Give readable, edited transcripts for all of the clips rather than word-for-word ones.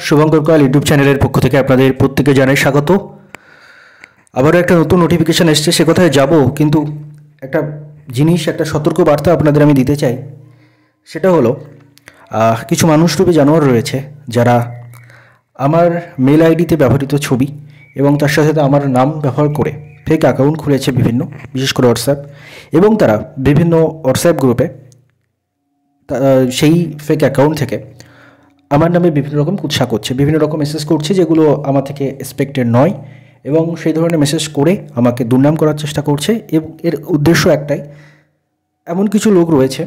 Shubhankar Kayal YouTube চ্যানেলের পক্ষ থেকে আপনাদের প্রত্যেকে জানাই স্বাগত। আবারও একটা নতুন নোটিফিকেশান এসছে, সে কথায় যাব, কিন্তু একটা জিনিস, একটা সতর্ক বার্তা আপনাদের আমি দিতে চাই। সেটা হলো কিছু মানুষরূপী জানোয়ার রয়েছে যারা আমার মেল আইডিতে ব্যবহৃত ছবি এবং তার সাথে সাথে আমার নাম ব্যবহার করে ফেক অ্যাকাউন্ট খুলেছে বিভিন্ন, বিশেষ করে হোয়াটসঅ্যাপ, এবং তারা বিভিন্ন হোয়াটসঅ্যাপ গ্রুপে সেই ফেক অ্যাকাউন্ট থেকে আমার নামে বিভিন্ন রকম কুৎসা করছে, বিভিন্ন রকম মেসেজ করছে যেগুলো আমার থেকে এক্সপেক্টেড নয়, এবং সেই ধরনের মেসেজ করে আমাকে দুর্নাম করার চেষ্টা করছে। এবং এর উদ্দেশ্য একটাই, এমন কিছু লোক রয়েছে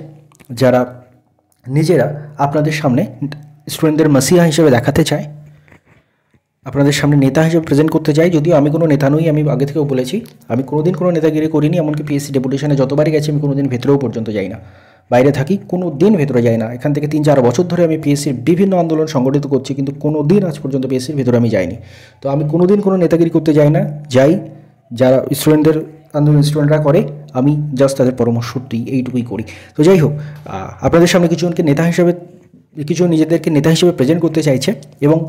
যারা নিজেরা আপনাদের সামনে স্টুডেন্টদের মাসিহা হিসেবে দেখাতে চায়, আপনাদের সামনে নেতা হিসেবে প্রেজেন্ট করতে চাই। যদিও আমি কোনো নেতা নই, আমি আগে থেকেও বলেছি আমি কোনোদিন কোনো নেতাগিরি করিনি। এমনকি পিএসসি ডেপুটেশনে যতবারই গেছি আমি কোনোদিন ভেতরেও পর্যন্ত যাই না, বাইরে থাকি, কোনো দিন ভেতরে যাই না। এখান থেকে 3-4 বছর ধরে আমি পিএসসির বিভিন্ন আন্দোলন সংগঠিত করছি, কিন্তু কোনো দিন আজ পর্যন্ত পিএসসির ভেতরে আমি যাইনি। তো আমি কোনো দিন কোনো নেতাগিরি করতে যাই না, যাই যারা স্টুডেন্টদের আন্দোলন স্টুডেন্টরা করে, আমি জাস্ট তাদের পরামর্শ দিই, এইটুকুই করি। তো যাই হোক, আপনাদের সামনে কিছুজনকে নেতা হিসেবে, কিছু নিজেদেরকে নেতা হিসেবে প্রেজেন্ট করতে চাইছে এবং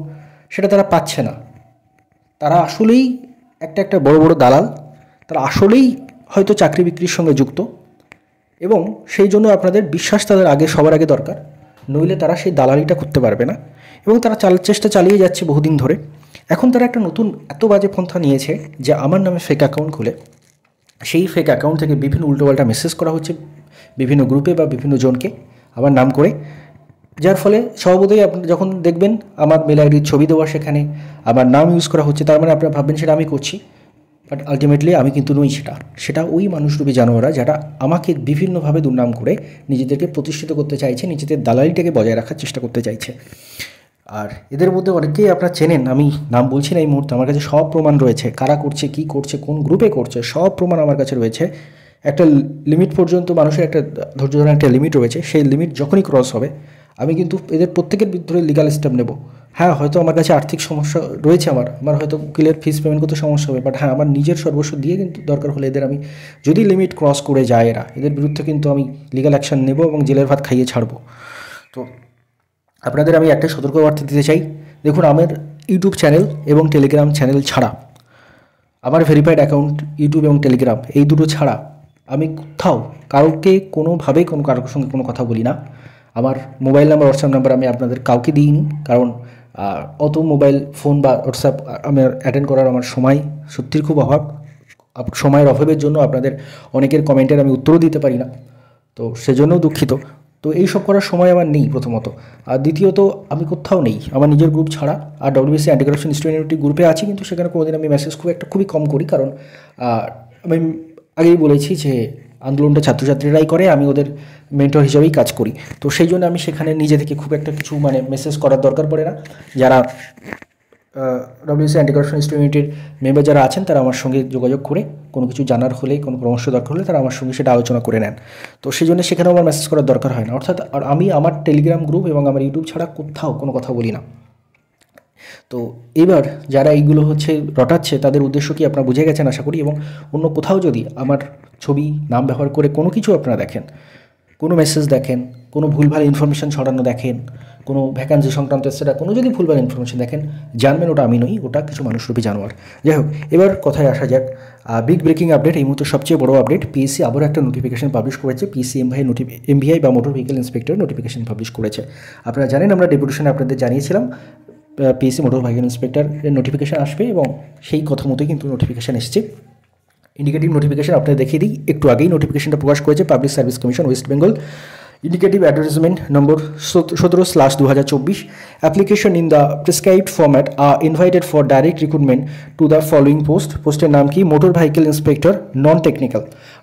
সেটা তারা পাচ্ছে না। তারা আসলেই একটা বড় বড় দালাল, তারা আসলেই হয়তো চাকরি বিক্রির সঙ্গে যুক্ত, এবং সেই জন্য আপনাদের বিশ্বাস তাদের সবার আগে দরকার, নইলে তারা সেই দালালিটা করতে পারবে না। এবং তারা চেষ্টা চালিয়ে যাচ্ছে বহুদিন ধরে। এখন তারা একটা নতুন এত বাজে পন্থা নিয়েছে যে আমার নামে ফেক অ্যাকাউন্ট খুলে সেই ফেক অ্যাকাউন্ট থেকে বিভিন্ন উল্টোপাল্টা মেসেজ করা হচ্ছে বিভিন্ন গ্রুপে বা বিভিন্ন জনকে আমার নাম করে, যার ফলে স্বভাবতই আপনি যখন দেখবেন আমার মেল আইডির ছবি দেওয়া, সেখানে আমার নাম ইউজ করা হচ্ছে, তার মানে আপনারা ভাববেন সেটা আমি করছি, বাট আলটিমেটলি আমি কিন্তু নই। সেটা ওই মানুষরূপী জানোয়াররা যারা আমাকে বিভিন্নভাবে দুর্নাম করে নিজেদেরকে প্রতিষ্ঠিত করতে চাইছে, নিজেদের দালালিটাকে বজায় রাখার চেষ্টা করতে চাইছে। আর এদের মধ্যে অনেকেই আপনারা চেনেন, আমি নাম বলছি না এই মুহূর্তে, আমার কাছে সব প্রমাণ রয়েছে, কারা করছে, কী করছে, কোন গ্রুপে করছে, সব প্রমাণ আমার কাছে রয়েছে। একটা লিমিট পর্যন্ত মানুষের একটা ধৈর্য ধরার একটা লিমিট রয়েছে, সেই লিমিট যখনই ক্রস হবে আমি কিন্তু এদের প্রত্যেকের বিরুদ্ধে লিগাল স্টেপ নেব। হ্যাঁ, হয়তো আমার কাছে আর্থিক সমস্যা রয়েছে, আমার হয়তো উকিলের ফিস পেমেন্ট করতে সমস্যা হবে, বাট হ্যাঁ, আমার নিজের সর্বস্ব দিয়ে কিন্তু দরকার হলে এদের আমি, যদি লিমিট ক্রস করে যায় এদের বিরুদ্ধে কিন্তু আমি লিগাল অ্যাকশন নেব এবং জেলের ভাত খাইয়ে ছাড়বো। তো আপনাদের আমি একটা সতর্কবার্তা দিতে চাই, দেখুন আমার ইউটিউব চ্যানেল এবং টেলিগ্রাম চ্যানেল ছাড়া, আমার ভেরিফাইড অ্যাকাউন্ট ইউটিউব এবং টেলিগ্রাম, এই দুটো ছাড়া আমি কোথাও কাউকে কোনোভাবে কারোর সঙ্গে কোনো কথা বলি না। আমার মোবাইল নাম্বার, হোয়াটসঅ্যাপ নাম্বার আমি আপনাদের কাউকে দিইনি, কারণ অত মোবাইল ফোন বা হোয়াটসঅ্যাপ আমার অ্যাটেন্ড করার আমার সময় সত্যির খুব অভাব। সময়ের অভাবের জন্য আপনাদের অনেকের কমেন্টের আমি উত্তরও দিতে পারি না, তো সেজন্যও দুঃখিত। তো এইসব করার সময় আমার নেই প্রথমত, আর দ্বিতীয়ত আমি কোথাও নেই আমার নিজের গ্রুপ ছাড়া। আর WBC anti corruption student unity গ্রুপে আছি, কিন্তু সেখানে কোনোদিন আমি মেসেজ খুবই কম করি, কারণ আমি আগেই বলেছি যে আন্দোলনটা ছাত্রছাত্রীরাই করে, আমি ওদের মেন্টর হিসেবেই কাজ করি। তো সেই জন্য আমি সেখানে নিজে থেকে খুব একটা কিছু মেসেজ করার দরকার পড়ে না। যারা ডব্লিউসি অ্যান্টি কারাপশন ইউনিটির মেম্বার যারা আছেন, তারা আমার সঙ্গে যোগাযোগ করে কোনো কিছু জানার হলে, কোনো পরামর্শ দরকার হলে তারা আমার সঙ্গে সেটা আলোচনা করে নেন। তো সেই জন্য সেখানেও আমার মেসেজ করার দরকার হয় না। অর্থাৎ আমি আমার টেলিগ্রাম গ্রুপ এবং আমার ইউটিউব ছাড়া কোথাও কোনো কথা বলি না। তো এবার যারা এইগুলো রটাচ্ছে, তাদের উদ্দেশ্য কি আপনারা বুঝে গেছেন আশা করি। এবং অন্য কোথাও যদি আমার ছবি, নাম ব্যবহার করে কোনো কিছু আপনারা দেখেন, কোনো মেসেজ দেখেন, কোনো ভুলভাল ইনফরমেশান ছড়ানো দেখেন, কোনো ভ্যাকান্সি সংক্রান্ত সেটা কোনো যদি ভুলভাল ইনফরমেশান দেখেন, জানবেন ওটা আমি নই, ওটা কিছু মানুষরূপী জানোয়ার। যাই হোক, এবার কথায় আসা যাক। বিগ ব্রেকিং আপডেট, এই মুহূর্তে সবচেয়ে বড় আপডেট, পিএসসি আবারও একটা নোটিফিকেশন পাবলিশ করেছে। পিএসসি এমভিআই বা motor vehicle inspector notification publish করেছে। আপনারা জানেন, আমরা ডেপুটেশনে আপনাদের জানিয়েছিলাম পিএসসি মোটর ভেহিকেল ইন্সপেক্টরের নোটিফিকেশান আসবে, এবং সেই কথা মতোই কিন্তু নোটিফিকেশান এসছে। ইন্ডিকেটিভ নোটিফিকেশন আপনাদের দেখিয়ে দিই, একটু আগেই নোটিফিকেশনটা প্রকাশ করেছে public service commission West Bengal. Indicative advertisement number 17/2024, application in the prescribed format are invited for direct recruitment to the following পোস্টের নাম কি? Motor vehicle inspector non technical,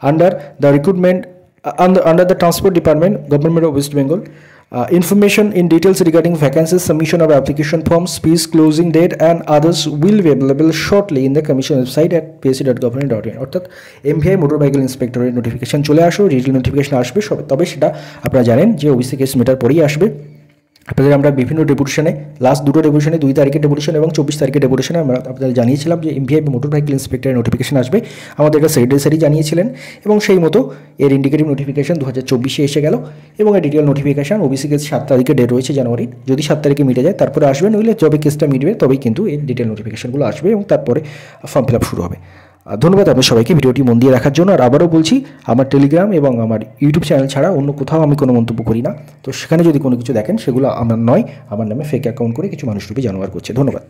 under the recruitment under the Transport Department, Government of West Bengal. Information in details regarding vacancies, submission of application forms, fees, closing date and others will be available shortly in the commission website at psc.gov.in. অর্থাৎ MVI motor vehicle ইন্সপেক্টরের notification চলে আসো, detail notification আসবে সবে, তবে সেটা আপনারা জানেন যে ওবিসি কেস মেটার পরেই আসবে। আপনাদের আমরা বিভিন্ন ডেপুটেশনে, লাস্ট দুটো ডেপুটেশনে 2 তারিখের ডেপুটেশন এবং 24 তারিখের ডেপুটেশনে আমরা আপনাদের জানিয়েছিলাম যে এমভিআই মোটর ভেহিকল ইন্সপেক্টরের নোটিফিকেশন আসবে। আমাদের এটা সেরিডেসারি জানিয়েছিলেন এবং সেই মতো এর ইন্ডিকেটিভ নোটিফিকেশন 2024-এ এসে গেল এবং এর ডিটেল নোটিফিকেশন ওবিসি কেস 7 তারিখে ডেট রয়েছে জানুয়ারি। যদি 7 তারিখে মিটে যায় তারপরে আসবে, নইলে যবে কেসটা মিটবে তবেই কিন্তু এই ডিটেল নোটিফিকেশনগুলো আসবে এবং তারপরে ফর্ম ফিল আপ শুরু হবে। ধন্যবাদ আপনার সবাইকে ভিডিওটি মন দিয়ে দেখার জন্য। আর আবারও বলছি, আমার টেলিগ্রাম এবং আমার ইউটিউব চ্যানেল ছাড়া অন্য কোথাও আমি কোনো মন্তব্য করি না। তো সেখানে যদি কোনো কিছু দেখেন সেগুলো আমার নয়, আমার নামে ফেক অ্যাকাউন্ট করে কিছু মানুষ রূপে জানোয়ার করছে। ধন্যবাদ।